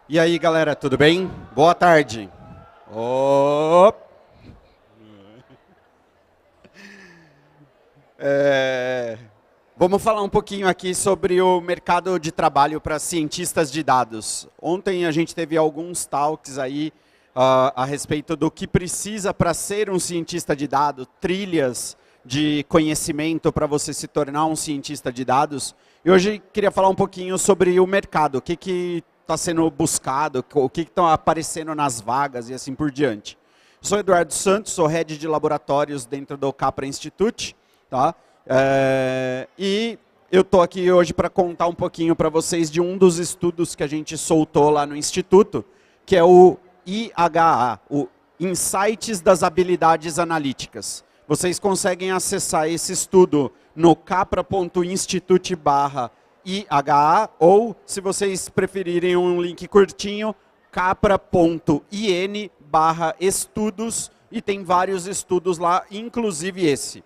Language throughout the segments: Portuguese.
E aí, galera, tudo bem? Boa tarde. Ô, Vamos falar um pouquinho aqui sobre o mercado de trabalho para cientistas de dados. Ontem a gente teve alguns talks aí a respeito do que precisa para ser um cientista de dados, trilhas de conhecimento para você se tornar um cientista de dados. E hoje queria falar um pouquinho sobre o mercado, o que está sendo buscado, o que está aparecendo nas vagas e assim por diante. Sou Eduardo Santos, sou head de laboratórios dentro do Capra Institute, tá? E eu estou aqui hoje para contar um pouquinho para vocês de um dos estudos que a gente soltou lá no Instituto, que é o IHA, o Insights das Habilidades Analíticas. Vocês conseguem acessar esse estudo no capra.institute/IHA ou, se vocês preferirem um link curtinho, capra.in/estudos, e tem vários estudos lá, inclusive esse.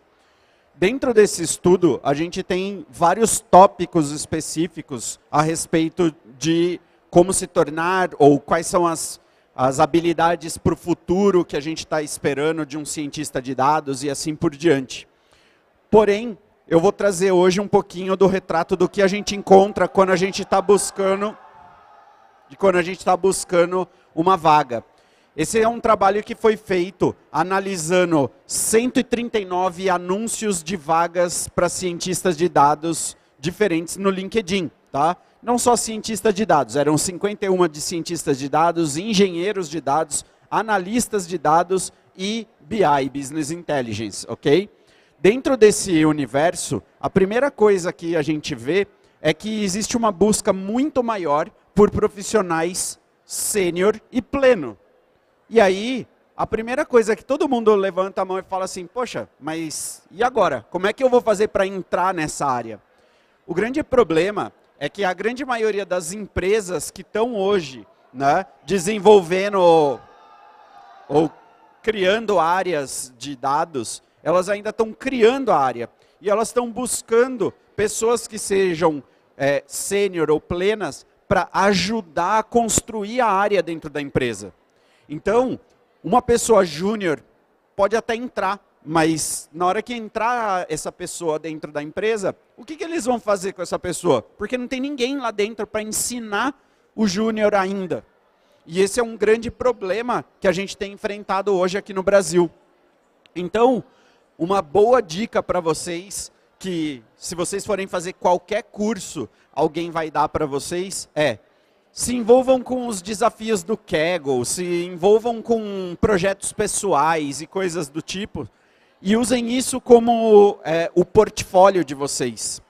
Dentro desse estudo, a gente tem vários tópicos específicos a respeito de como se tornar, ou quais são as habilidades para o futuro que a gente está esperando de um cientista de dados e assim por diante. Porém, eu vou trazer hoje um pouquinho do retrato do que a gente encontra quando a gente está buscando uma vaga. Esse é um trabalho que foi feito analisando 139 anúncios de vagas para cientistas de dados diferentes no LinkedIn, tá? Não só cientistas de dados, eram 51 de cientistas de dados, engenheiros de dados, analistas de dados e BI, Business Intelligence, ok? Dentro desse universo, a primeira coisa que a gente vê é que existe uma busca muito maior por profissionais sênior e pleno. E aí, a primeira coisa que todo mundo levanta a mão e fala assim, poxa, mas e agora? Como é que eu vou fazer para entrar nessa área? O grande problema é que a grande maioria das empresas que estão hoje, né, desenvolvendo ou criando áreas de dados, elas ainda estão criando a área. E elas estão buscando pessoas que sejam sênior ou plenas para ajudar a construir a área dentro da empresa. Então, uma pessoa júnior pode até entrar, mas na hora que entrar essa pessoa dentro da empresa, o que eles vão fazer com essa pessoa? Porque não tem ninguém lá dentro para ensinar o júnior ainda. E esse é um grande problema que a gente tem enfrentado hoje aqui no Brasil. Então, uma boa dica para vocês, que se vocês forem fazer qualquer curso, alguém vai dar para vocês, se envolvam com os desafios do Kaggle, se envolvam com projetos pessoais e coisas do tipo, e usem isso como o portfólio de vocês.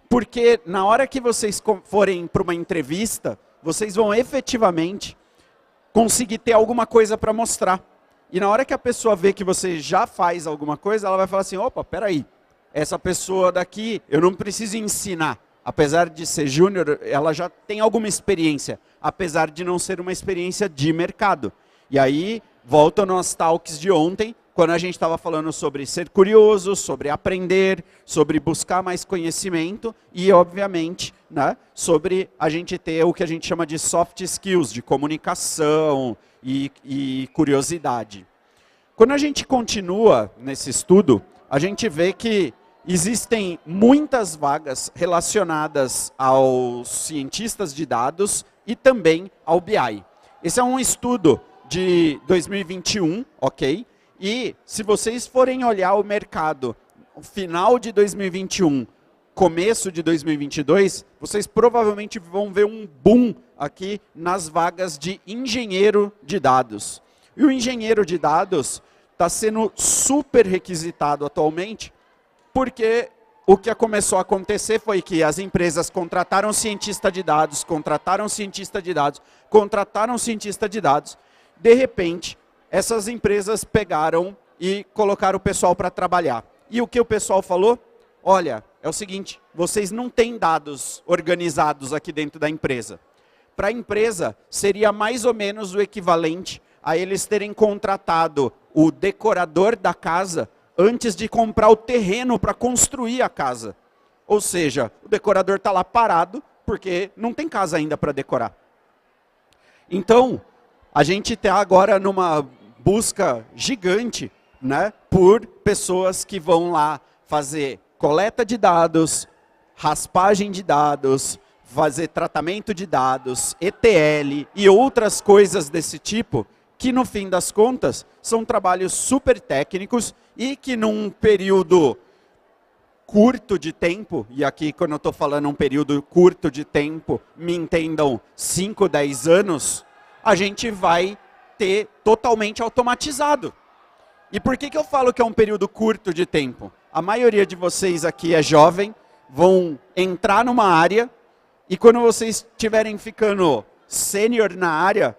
Porque na hora que vocês forem para uma entrevista, vocês vão efetivamente conseguir ter alguma coisa para mostrar. E na hora que a pessoa vê que você já faz alguma coisa, ela vai falar assim, opa, peraí, essa pessoa daqui, eu não preciso ensinar. Apesar de ser júnior, ela já tem alguma experiência, apesar de não ser uma experiência de mercado. E aí, volta nos talks de ontem, quando a gente estava falando sobre ser curioso, sobre aprender, sobre buscar mais conhecimento e, obviamente, né, sobre a gente ter o que a gente chama de soft skills, de comunicação e curiosidade. Quando a gente continua nesse estudo, a gente vê que existem muitas vagas relacionadas aos cientistas de dados e também ao BI. Esse é um estudo de 2021, ok? E se vocês forem olhar o mercado no final de 2021, começo de 2022, vocês provavelmente vão ver um boom aqui nas vagas de engenheiro de dados. E o engenheiro de dados está sendo super requisitado atualmente, porque o que começou a acontecer foi que as empresas contrataram cientista de dados, de repente, essas empresas pegaram e colocaram o pessoal para trabalhar. E o que o pessoal falou? Olha, é o seguinte, vocês não têm dados organizados aqui dentro da empresa. Para a empresa, seria mais ou menos o equivalente a eles terem contratado o decorador da casa antes de comprar o terreno para construir a casa. Ou seja, o decorador está lá parado, porque não tem casa ainda para decorar. Então, a gente está agora numa busca gigante, né, por pessoas que vão lá fazer coleta de dados, raspagem de dados, fazer tratamento de dados, ETL e outras coisas desse tipo, que no fim das contas são trabalhos super técnicos e que num período curto de tempo, e aqui quando eu estou falando um período curto de tempo, me entendam 5, 10 anos, a gente vai ter totalmente automatizado. E por que eu falo que é um período curto de tempo? A maioria de vocês aqui é jovem, vão entrar numa área, e quando vocês estiverem ficando sênior na área,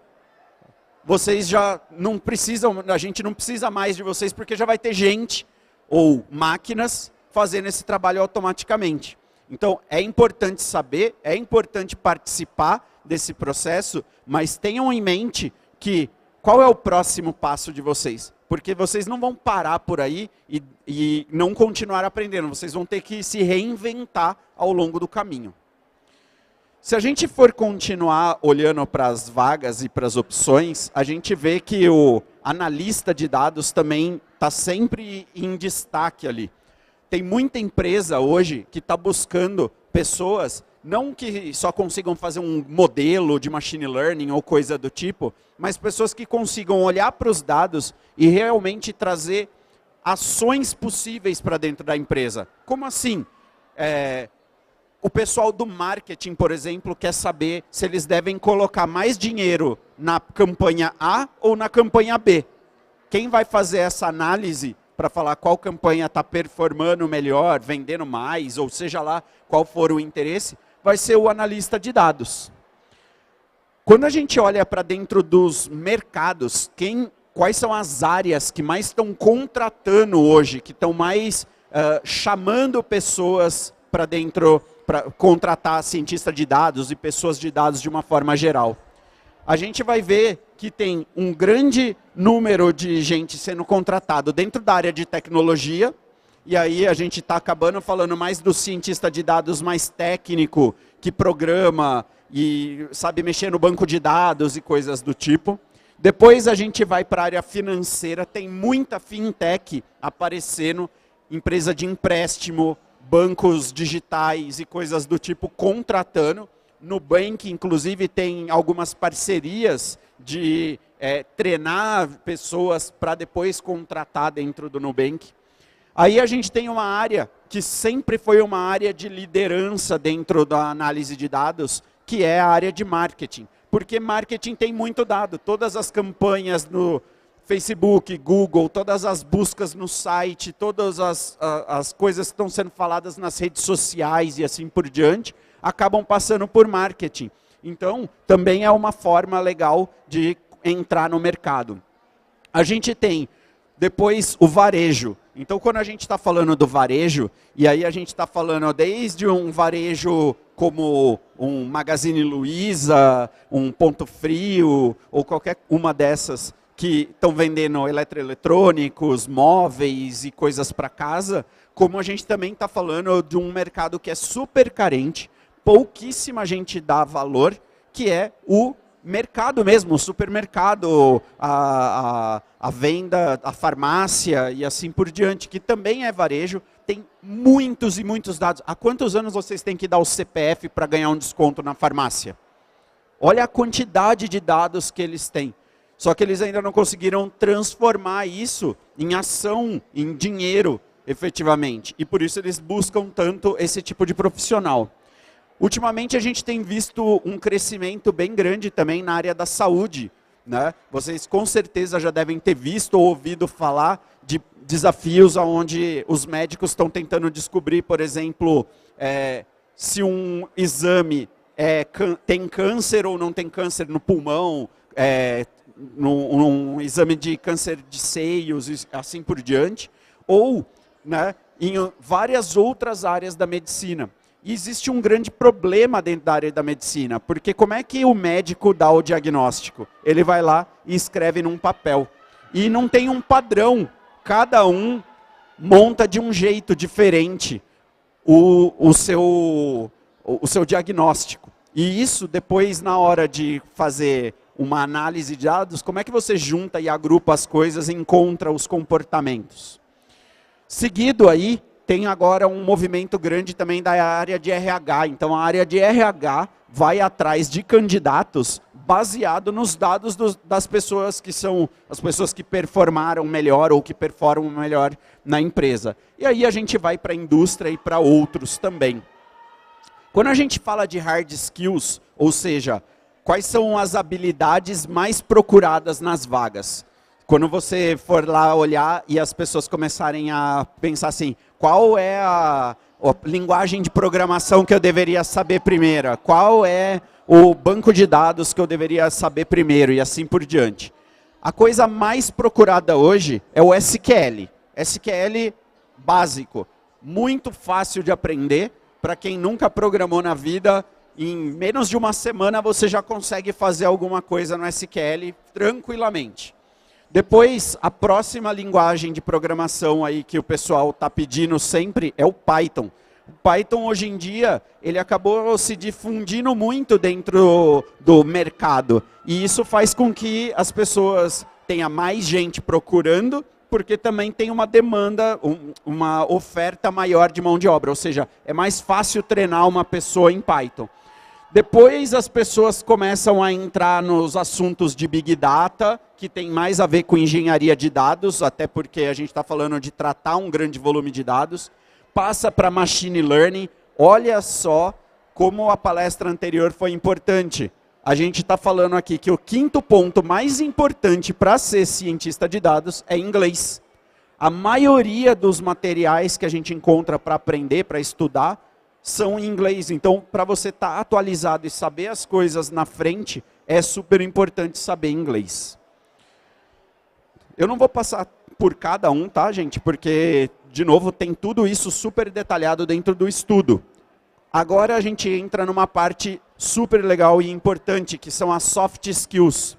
vocês já não precisam, a gente não precisa mais de vocês, porque já vai ter gente ou máquinas fazendo esse trabalho automaticamente. Então, é importante saber, é importante participar desse processo, mas tenham em mente que qual é o próximo passo de vocês? Porque vocês não vão parar por aí e não continuar aprendendo, vocês vão ter que se reinventar ao longo do caminho. Se a gente for continuar olhando para as vagas e para as opções, a gente vê que o analista de dados também está sempre em destaque ali. Tem muita empresa hoje que está buscando pessoas, não que só consigam fazer um modelo de machine learning ou coisa do tipo, mas pessoas que consigam olhar para os dados e realmente trazer ações possíveis para dentro da empresa. Como assim? O pessoal do marketing, por exemplo, quer saber se eles devem colocar mais dinheiro na campanha A ou na campanha B. Quem vai fazer essa análise para falar qual campanha está performando melhor, vendendo mais, ou seja lá qual for o interesse, vai ser o analista de dados. Quando a gente olha para dentro dos mercados, quais são as áreas que mais estão contratando hoje, que estão mais chamando pessoas para dentro, para contratar cientista de dados e pessoas de dados de uma forma geral? A gente vai ver que tem um grande número de gente sendo contratado dentro da área de tecnologia, e aí a gente está acabando falando mais do cientista de dados mais técnico, que programa e sabe mexer no banco de dados e coisas do tipo. Depois a gente vai para a área financeira, tem muita fintech aparecendo, empresa de empréstimo, bancos digitais e coisas do tipo contratando. Nubank, inclusive, tem algumas parcerias de treinar pessoas para depois contratar dentro do Nubank. Aí a gente tem uma área que sempre foi uma área de liderança dentro da análise de dados, que é a área de marketing. Porque marketing tem muito dado. Todas as campanhas no Facebook, Google, todas as buscas no site, todas as coisas que estão sendo faladas nas redes sociais e assim por diante, acabam passando por marketing. Então, também é uma forma legal de entrar no mercado. A gente tem, depois, o varejo. Então, quando a gente está falando do varejo, e aí a gente está falando desde um varejo como um Magazine Luiza, um Ponto Frio, ou qualquer uma dessas que estão vendendo eletroeletrônicos, móveis e coisas para casa, como a gente também está falando de um mercado que é super carente, pouquíssima gente dá valor, que é o mercado mesmo, o supermercado, a venda, a farmácia e assim por diante, que também é varejo, tem muitos e muitos dados. Há quantos anos vocês têm que dar o CPF para ganhar um desconto na farmácia? Olha a quantidade de dados que eles têm. Só que eles ainda não conseguiram transformar isso em ação, em dinheiro, efetivamente. E por isso eles buscam tanto esse tipo de profissional. Ultimamente a gente tem visto um crescimento bem grande também na área da saúde, né? Vocês com certeza já devem ter visto ou ouvido falar de desafios onde os médicos estão tentando descobrir, por exemplo, se um exame tem câncer ou não tem câncer no pulmão, num exame de câncer de seios e assim por diante, ou, né, em várias outras áreas da medicina. E existe um grande problema dentro da área da medicina, porque como é que o médico dá o diagnóstico? Ele vai lá e escreve num papel. E não tem um padrão, cada um monta de um jeito diferente o seu diagnóstico. E isso depois, na hora de fazer uma análise de dados, como é que você junta e agrupa as coisas e encontra os comportamentos? Seguido aí, tem agora um movimento grande também da área de RH. Então, a área de RH vai atrás de candidatos baseado nos dados das pessoas que são as pessoas que performaram melhor ou que performam melhor na empresa. E aí a gente vai para a indústria e para outros também. Quando a gente fala de hard skills, ou seja, quais são as habilidades mais procuradas nas vagas? Quando você for lá olhar e as pessoas começarem a pensar assim, qual é a linguagem de programação que eu deveria saber primeiro? Qual é o banco de dados que eu deveria saber primeiro? E assim por diante. A coisa mais procurada hoje é o SQL. SQL básico, muito fácil de aprender. Para quem nunca programou na vida, em menos de uma semana você já consegue fazer alguma coisa no SQL tranquilamente. Depois, a próxima linguagem de programação aí que o pessoal está pedindo sempre é o Python. O Python, hoje em dia, ele acabou se difundindo muito dentro do mercado. E isso faz com que as pessoas tenham mais gente procurando, porque também tem uma demanda, uma oferta maior de mão de obra. Ou seja, é mais fácil treinar uma pessoa em Python. Depois as pessoas começam a entrar nos assuntos de Big Data, que tem mais a ver com engenharia de dados, até porque a gente está falando de tratar um grande volume de dados. Passa para Machine Learning. Olha só como a palestra anterior foi importante. A gente está falando aqui que o quinto ponto mais importante para ser cientista de dados é inglês. A maioria dos materiais que a gente encontra para aprender, para estudar, são em inglês. Então, para você estar atualizado e saber as coisas na frente, é super importante saber inglês. Eu não vou passar por cada um, tá, gente? Porque, de novo, tem tudo isso super detalhado dentro do estudo. Agora a gente entra numa parte super legal e importante, que são as soft skills.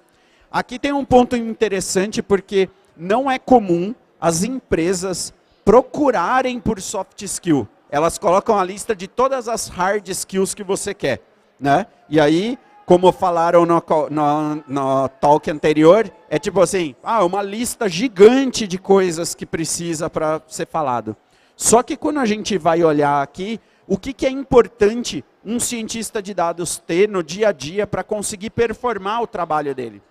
Aqui tem um ponto interessante, porque não é comum as empresas procurarem por soft skill. Elas colocam a lista de todas as hard skills que você quer, né? E aí, como falaram no talk anterior, é tipo assim, uma lista gigante de coisas que precisa para ser falado. Só que quando a gente vai olhar aqui, o que é importante um cientista de dados ter no dia a dia para conseguir performar o trabalho dele?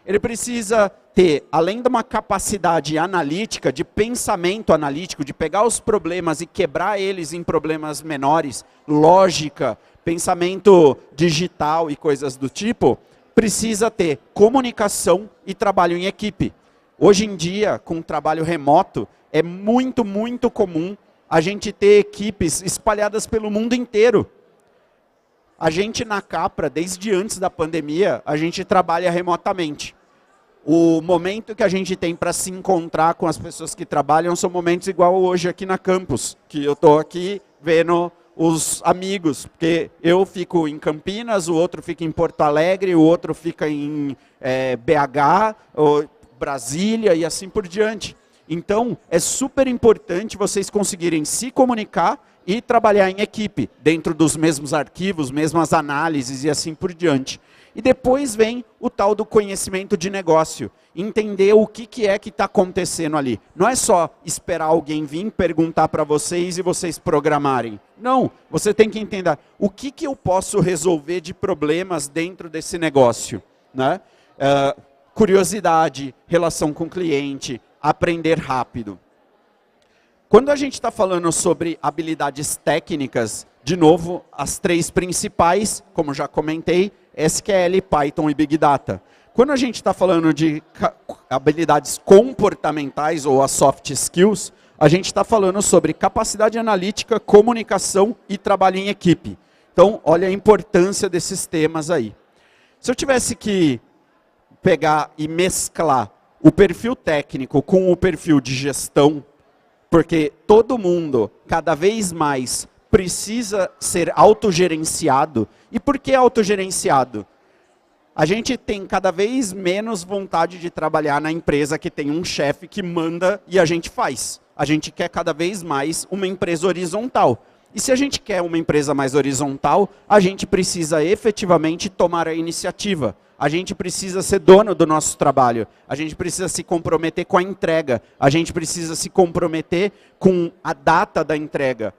Ele precisa ter, além de uma capacidade analítica, de pensamento analítico, de pegar os problemas e quebrar eles em problemas menores, lógica, pensamento digital e coisas do tipo, precisa ter comunicação e trabalho em equipe. Hoje em dia, com trabalho remoto, é muito, muito comum a gente ter equipes espalhadas pelo mundo inteiro. A gente na Capra, desde antes da pandemia, a gente trabalha remotamente. O momento que a gente tem para se encontrar com as pessoas que trabalham são momentos igual hoje aqui na campus, que eu estou aqui vendo os amigos, porque eu fico em Campinas, o outro fica em Porto Alegre, o outro fica em BH, ou Brasília e assim por diante. Então, é super importante vocês conseguirem se comunicar e trabalhar em equipe, dentro dos mesmos arquivos, mesmas análises e assim por diante. E depois vem o tal do conhecimento de negócio, entender o que é que está acontecendo ali. Não é só esperar alguém vir perguntar para vocês e vocês programarem. Não, você tem que entender o que eu posso resolver de problemas dentro desse negócio, né? Curiosidade, relação com o cliente, aprender rápido. Quando a gente está falando sobre habilidades técnicas, de novo, as três principais, como já comentei, SQL, Python e Big Data. Quando a gente está falando de habilidades comportamentais ou as soft skills, a gente está falando sobre capacidade analítica, comunicação e trabalho em equipe. Então, olha a importância desses temas aí. Se eu tivesse que pegar e mesclar o perfil técnico com o perfil de gestão, porque todo mundo, cada vez mais, precisa ser autogerenciado. E por que autogerenciado? A gente tem cada vez menos vontade de trabalhar na empresa que tem um chefe que manda e a gente faz. A gente quer cada vez mais uma empresa horizontal. E se a gente quer uma empresa mais horizontal, a gente precisa efetivamente tomar a iniciativa. A gente precisa ser dono do nosso trabalho. A gente precisa se comprometer com a entrega. A gente precisa se comprometer com a data da entrega.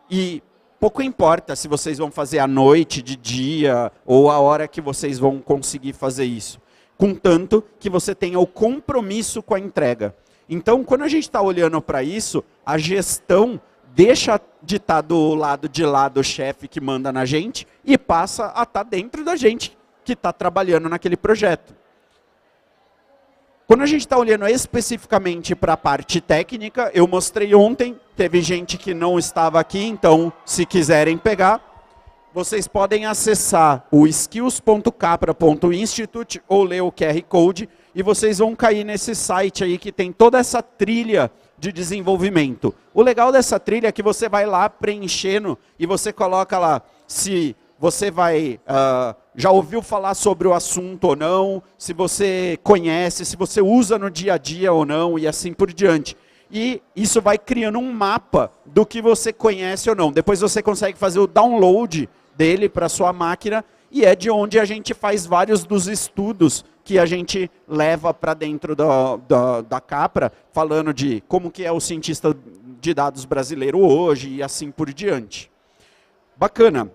E pouco importa se vocês vão fazer à noite, de dia, ou a hora que vocês vão conseguir fazer isso. Contanto que você tenha o compromisso com a entrega. Então, quando a gente está olhando para isso, a gestão deixa de estar do lado de lá do chefe que manda na gente e passa a estar dentro da gente que está trabalhando naquele projeto. Quando a gente está olhando especificamente para a parte técnica, eu mostrei ontem, teve gente que não estava aqui, então se quiserem pegar, vocês podem acessar o skills.capra.institute ou ler o QR Code e vocês vão cair nesse site aí que tem toda essa trilha de desenvolvimento. O legal dessa trilha é que você vai lá preenchendo e você coloca lá se você vai, já ouviu falar sobre o assunto ou não, se você conhece, se você usa no dia a dia ou não e assim por diante. E isso vai criando um mapa do que você conhece ou não. Depois você consegue fazer o download dele para sua máquina e é de onde a gente faz vários dos estudos que a gente leva para dentro da Capra, falando de como que é o cientista de dados brasileiro hoje e assim por diante. Bacana.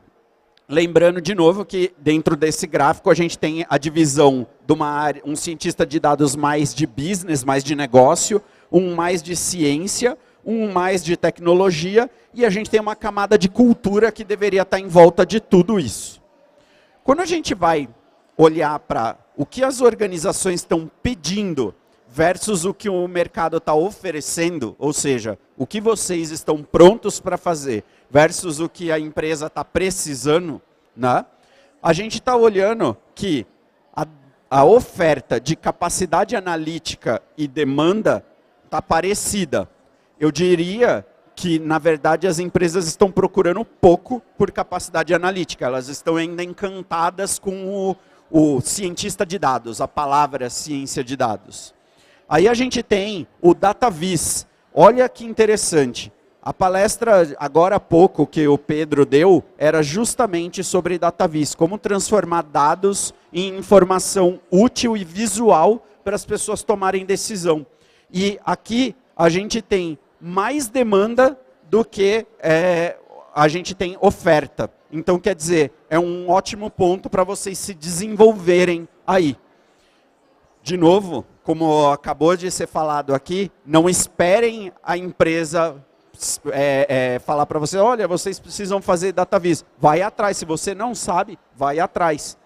Lembrando de novo que dentro desse gráfico a gente tem a divisão de uma área, um cientista de dados mais de business, mais de negócio, um mais de ciência, um mais de tecnologia, e a gente tem uma camada de cultura que deveria estar em volta de tudo isso. Quando a gente vai olhar para o que as organizações estão pedindo versus o que o mercado está oferecendo, ou seja, o que vocês estão prontos para fazer versus o que a empresa está precisando, né? A gente está olhando que a oferta de capacidade analítica e demanda está parecida. Eu diria que, na verdade, as empresas estão procurando pouco por capacidade analítica. Elas estão ainda encantadas com o cientista de dados, a palavra ciência de dados. Aí a gente tem o DataVis. Olha que interessante. A palestra, agora há pouco, que o Pedro deu, era justamente sobre DataVis. Como transformar dados em informação útil e visual para as pessoas tomarem decisão. E aqui a gente tem mais demanda do que a gente tem oferta. Então, quer dizer, é um ótimo ponto para vocês se desenvolverem aí. De novo, como acabou de ser falado aqui, não esperem a empresa falar para você, olha, vocês precisam fazer DataVis. Vai atrás, se você não sabe, vai atrás.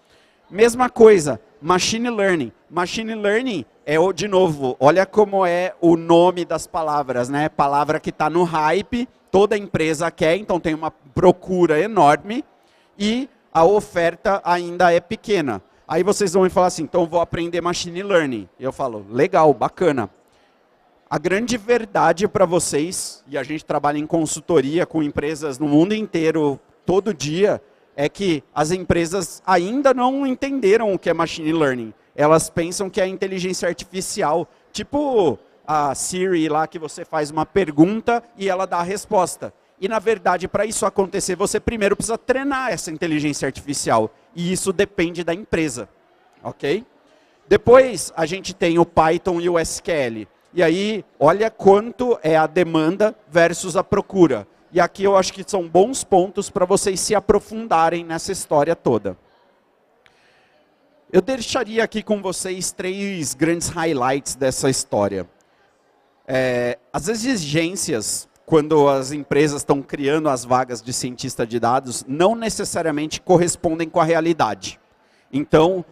Mesma coisa, Machine Learning. Machine Learning é, de novo, olha como é o nome das palavras, né? Palavra que está no hype, toda empresa quer, então tem uma procura enorme e a oferta ainda é pequena. Aí vocês vão me falar assim, então eu vou aprender Machine Learning. E eu falo, legal, bacana. A grande verdade para vocês, e a gente trabalha em consultoria com empresas no mundo inteiro todo dia, é que as empresas ainda não entenderam o que é Machine Learning. Elas pensam que é inteligência artificial, tipo a Siri lá, que você faz uma pergunta e ela dá a resposta. E, na verdade, para isso acontecer, você primeiro precisa treinar essa inteligência artificial. E isso depende da empresa. Ok? Depois, a gente tem o Python e o SQL. E aí, olha quanto é a demanda versus a procura. E aqui eu acho que são bons pontos para vocês se aprofundarem nessa história toda. Eu deixaria aqui com vocês 3 grandes highlights dessa história. As exigências, quando as empresas estão criando as vagas de cientista de dados, não necessariamente correspondem com a realidade. Então,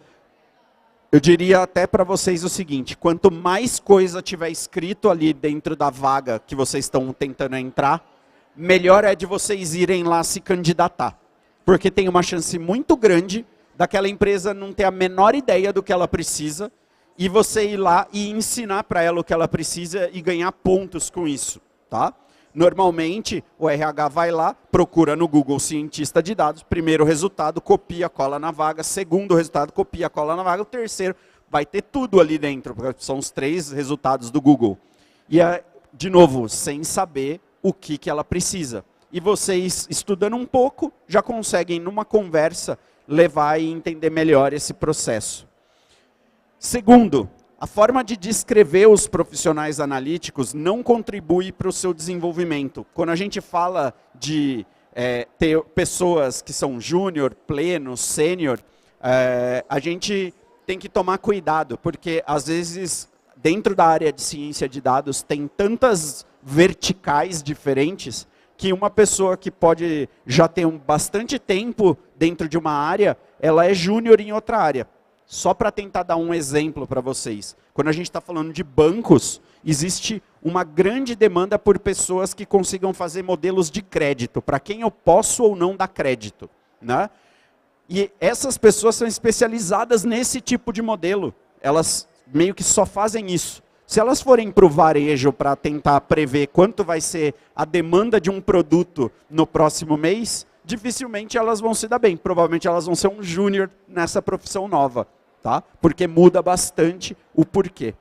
eu diria até para vocês o seguinte, quanto mais coisa tiver escrito ali dentro da vaga que vocês estão tentando entrar, melhor é de vocês irem lá se candidatar. Porque tem uma chance muito grande daquela empresa não ter a menor ideia do que ela precisa e você ir lá e ensinar para ela o que ela precisa e ganhar pontos com isso, tá? Normalmente, o RH vai lá, procura no Google cientista de dados, primeiro resultado, copia, cola na vaga, segundo resultado, copia, cola na vaga, o terceiro, vai ter tudo ali dentro, porque são os 3 resultados do Google. E, de novo, sem saber o que ela precisa. E vocês, estudando um pouco, já conseguem, numa conversa, levar e entender melhor esse processo. Segundo, a forma de descrever os profissionais analíticos não contribui para o seu desenvolvimento. Quando a gente fala de ter pessoas que são júnior, pleno, sênior, a gente tem que tomar cuidado, porque às vezes dentro da área de ciência de dados tem tantas verticais diferentes que uma pessoa que pode já ter bastante tempo dentro de uma área, ela é júnior em outra área. Só para tentar dar um exemplo para vocês. Quando a gente está falando de bancos, existe uma grande demanda por pessoas que consigam fazer modelos de crédito, para quem eu posso ou não dar crédito, né? E essas pessoas são especializadas nesse tipo de modelo. Elas meio que só fazem isso. Se elas forem para o varejo para tentar prever quanto vai ser a demanda de um produto no próximo mês, dificilmente elas vão se dar bem. Provavelmente elas vão ser um júnior nessa profissão nova, tá? Porque muda bastante o porquê.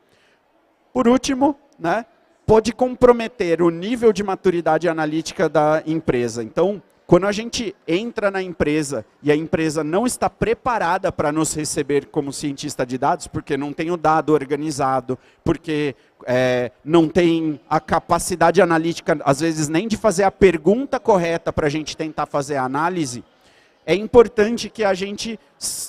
Por último, né, pode comprometer o nível de maturidade analítica da empresa. Então, quando a gente entra na empresa e a empresa não está preparada para nos receber como cientista de dados, porque não tem o dado organizado, porque não tem a capacidade analítica, às vezes, nem de fazer a pergunta correta para a gente tentar fazer a análise, é importante que a gente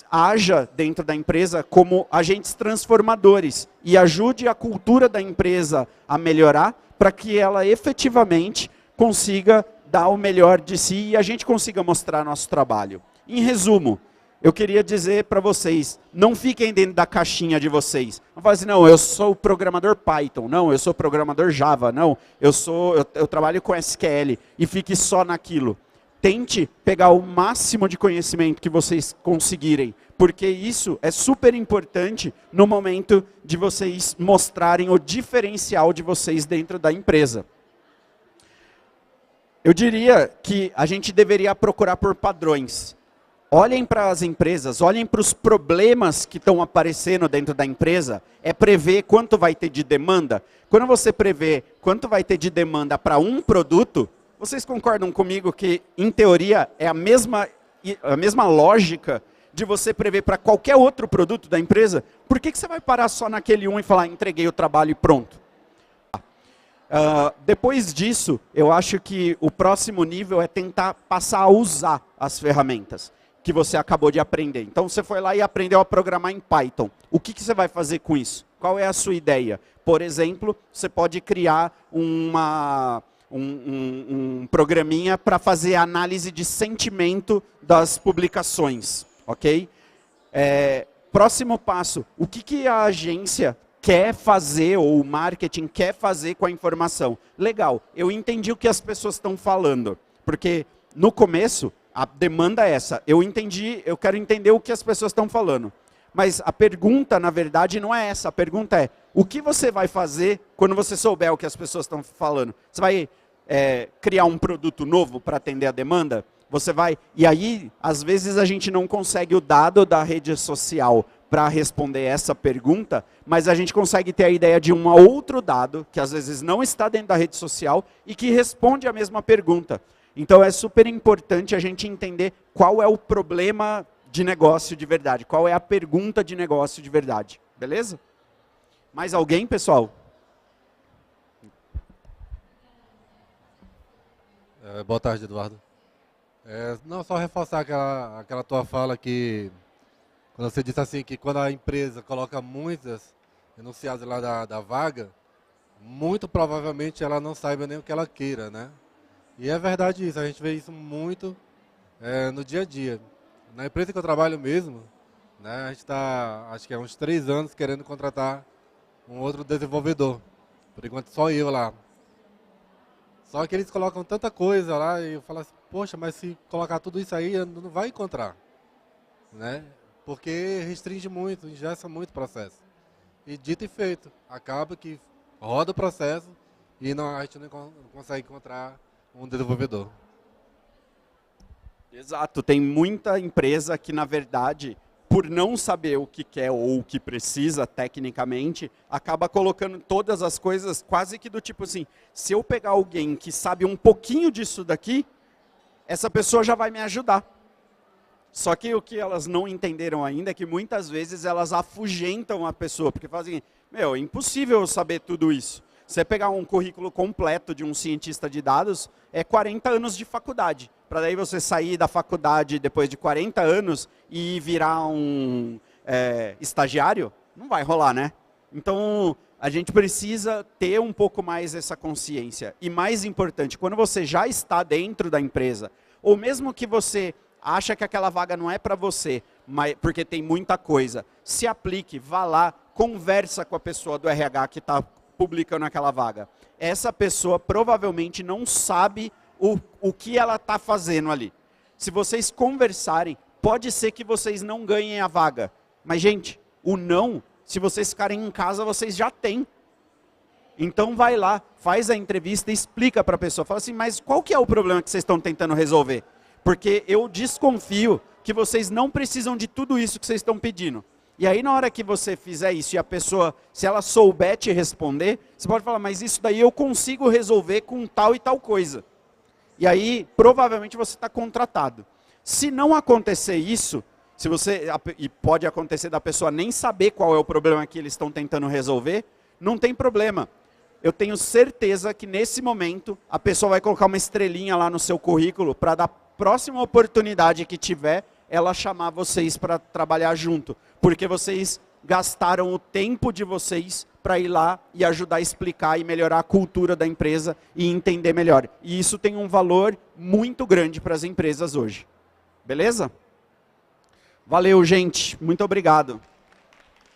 haja dentro da empresa como agentes transformadores e ajude a cultura da empresa a melhorar para que ela efetivamente consiga dar o melhor de si e a gente consiga mostrar nosso trabalho. Em resumo, eu queria dizer para vocês, não fiquem dentro da caixinha de vocês. Não falem assim, não, eu sou programador Python, não, eu sou programador Java, não, eu trabalho com SQL e fique só naquilo. Tente pegar o máximo de conhecimento que vocês conseguirem, porque isso é super importante no momento de vocês mostrarem o diferencial de vocês dentro da empresa. Eu diria que a gente deveria procurar por padrões. Olhem para as empresas, olhem para os problemas que estão aparecendo dentro da empresa, é prever quanto vai ter de demanda. Quando você prevê quanto vai ter de demanda para um produto, vocês concordam comigo que, em teoria, é a mesma lógica de você prever para qualquer outro produto da empresa? Por que você vai parar só naquele um e falar, entreguei o trabalho e pronto? Depois disso, eu acho que o próximo nível é tentar passar a usar as ferramentas que você acabou de aprender. Então, você foi lá e aprendeu a programar em Python. O que você vai fazer com isso? Qual é a sua ideia? Por exemplo, você pode criar um programinha para fazer análise de sentimento das publicações, ok? Próximo passo, o que a agência quer fazer, ou o marketing quer fazer com a informação? Legal, eu entendi o que as pessoas estão falando, porque no começo a demanda é essa, eu quero entender o que as pessoas estão falando. Mas a pergunta, na verdade, não é essa, a pergunta é, o que você vai fazer quando você souber o que as pessoas estão falando? Você vai criar um produto novo para atender a demanda? Você vai, e aí, às vezes a gente não consegue o dado da rede social para responder essa pergunta, mas a gente consegue ter a ideia de um outro dado, que às vezes não está dentro da rede social, e que responde a mesma pergunta. Então é super importante a gente entender qual é o problema de negócio de verdade, qual é a pergunta de negócio de verdade. Beleza? Mais alguém, pessoal? Boa tarde, Eduardo. Não, só reforçar aquela tua fala que, quando você disse assim, que quando a empresa coloca muitas enunciados lá da vaga, muito provavelmente ela não saiba nem o que ela queira, né? E é verdade isso, a gente vê isso muito no dia a dia. Na empresa que eu trabalho mesmo, né, a gente está, acho que há uns 3 anos, querendo contratar um outro desenvolvedor. Por enquanto só eu lá. Só que eles colocam tanta coisa lá e eu falo assim, poxa, mas se colocar tudo isso aí, não vai encontrar, né? Porque restringe muito, engessa muito o processo. E dito e feito, acaba que roda o processo e a gente não consegue encontrar um desenvolvedor. Exato, tem muita empresa que, na verdade, por não saber o que quer ou o que precisa tecnicamente, acaba colocando todas as coisas quase que do tipo assim, se eu pegar alguém que sabe um pouquinho disso daqui, essa pessoa já vai me ajudar. Só que o que elas não entenderam ainda é que muitas vezes elas afugentam a pessoa, porque fazem, meu, é impossível eu saber tudo isso. Você pegar um currículo completo de um cientista de dados, é 40 anos de faculdade. Para daí você sair da faculdade depois de 40 anos e virar um estagiário, não vai rolar, né? Então, a gente precisa ter um pouco mais essa consciência. E mais importante, quando você já está dentro da empresa, ou mesmo que você acha que aquela vaga não é para você, mas, porque tem muita coisa, se aplique, vá lá, conversa com a pessoa do RH que está publicando aquela vaga. Essa pessoa provavelmente não sabe o que ela está fazendo ali. Se vocês conversarem, pode ser que vocês não ganhem a vaga. Mas, gente, o não, se vocês ficarem em casa, vocês já têm. Então, vai lá, faz a entrevista e explica para a pessoa. Fala assim, mas qual que é o problema que vocês estão tentando resolver? Porque eu desconfio que vocês não precisam de tudo isso que vocês estão pedindo. E aí, na hora que você fizer isso e a pessoa, se ela souber te responder, você pode falar, mas isso daí eu consigo resolver com tal e tal coisa. E aí, provavelmente, você está contratado. Se não acontecer isso, e pode acontecer da pessoa nem saber qual é o problema que eles estão tentando resolver, não tem problema. Eu tenho certeza que nesse momento, a pessoa vai colocar uma estrelinha lá no seu currículo para da próxima oportunidade que tiver, ela chamar vocês para trabalhar junto. Porque vocês gastaram o tempo de vocês para ir lá e ajudar a explicar e melhorar a cultura da empresa e entender melhor. E isso tem um valor muito grande para as empresas hoje. Beleza? Valeu, gente. Muito obrigado.